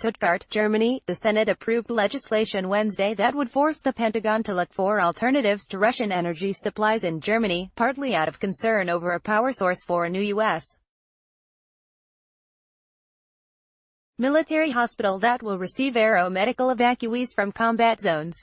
Stuttgart, Germany, the Senate approved legislation Wednesday that would force the Pentagon to look for alternatives to Russian energy supplies in Germany, partly out of concern over a power source for a new U.S. military hospital that will receive aeromedical evacuees from combat zones.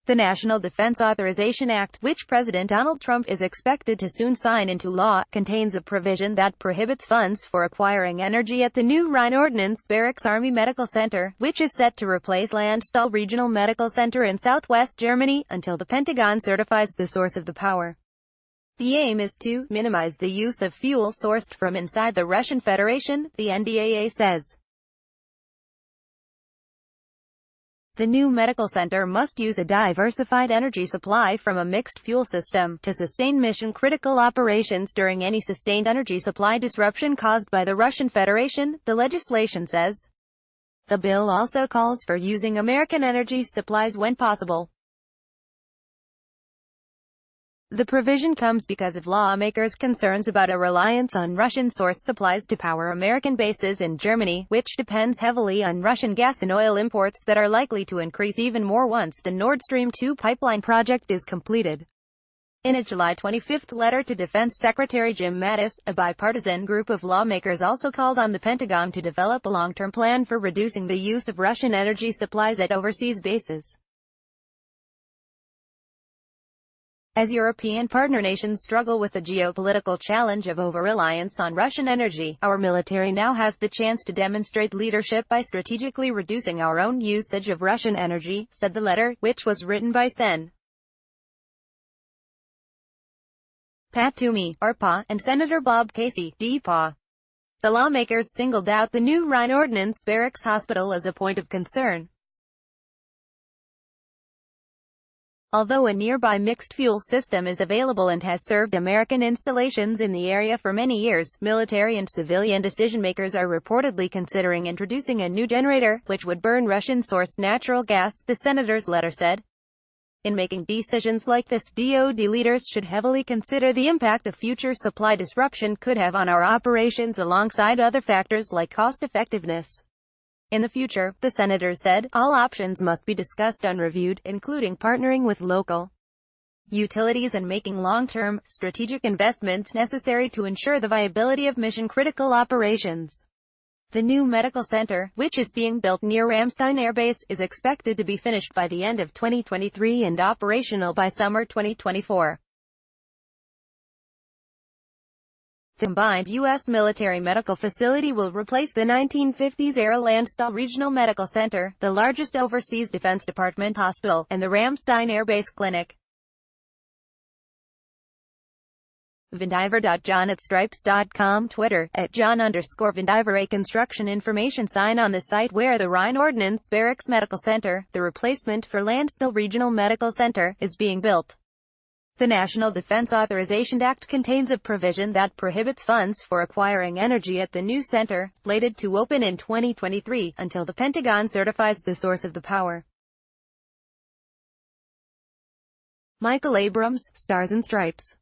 The National Defense Authorization Act, which President Donald Trump is expected to soon sign into law, contains a provision that prohibits funds for acquiring energy at the new Rhine-Ordnance Barracks Army Medical Center, which is set to replace Landstuhl Regional Medical Center in southwest Germany, until the Pentagon certifies the source of the power. The aim is to minimize the use of fuel sourced from inside the Russian Federation, the NDAA says. The new medical center must use a diversified energy supply from a mixed fuel system to sustain mission-critical operations during any sustained energy supply disruption caused by the Russian Federation, the legislation says. The bill also calls for using American energy supplies when possible. The provision comes because of lawmakers' concerns about a reliance on Russian-sourced supplies to power American bases in Germany, which depends heavily on Russian gas and oil imports that are likely to increase even more once the Nord Stream 2 pipeline project is completed. In a July 25 letter to Defense Secretary Jim Mattis, a bipartisan group of lawmakers also called on the Pentagon to develop a long-term plan for reducing the use of Russian energy supplies at overseas bases. As European partner nations struggle with the geopolitical challenge of over-reliance on Russian energy, our military now has the chance to demonstrate leadership by strategically reducing our own usage of Russian energy, said the letter, which was written by Sen. Pat Toomey, RPA, and Senator Bob Casey, DPA. The lawmakers singled out the new Rhine-Ordnance Barracks Hospital as a point of concern. Although a nearby mixed fuel system is available and has served American installations in the area for many years, military and civilian decision-makers are reportedly considering introducing a new generator, which would burn Russian-sourced natural gas, the senator's letter said. In making decisions like this, DoD leaders should heavily consider the impact a future supply disruption could have on our operations alongside other factors like cost-effectiveness. In the future, the senator said, all options must be discussed and reviewed, including partnering with local utilities and making long-term, strategic investments necessary to ensure the viability of mission-critical operations. The new medical center, which is being built near Ramstein Air Base, is expected to be finished by the end of 2023 and operational by summer 2024. The combined U.S. military medical facility will replace the 1950s-era Landstuhl Regional Medical Center, the largest overseas Defense Department hospital, and the Ramstein Air Base Clinic. Vandiver.john@stripes.com Twitter, @John_Vandiver. A construction information sign on the site where the Rhine-Ordnance Barracks Medical Center, the replacement for Landstuhl Regional Medical Center, is being built. The National Defense Authorization Act contains a provision that prohibits funds for acquiring energy at the new center, slated to open in 2023, until the Pentagon certifies the source of the power. Michael Abrams, Stars and Stripes.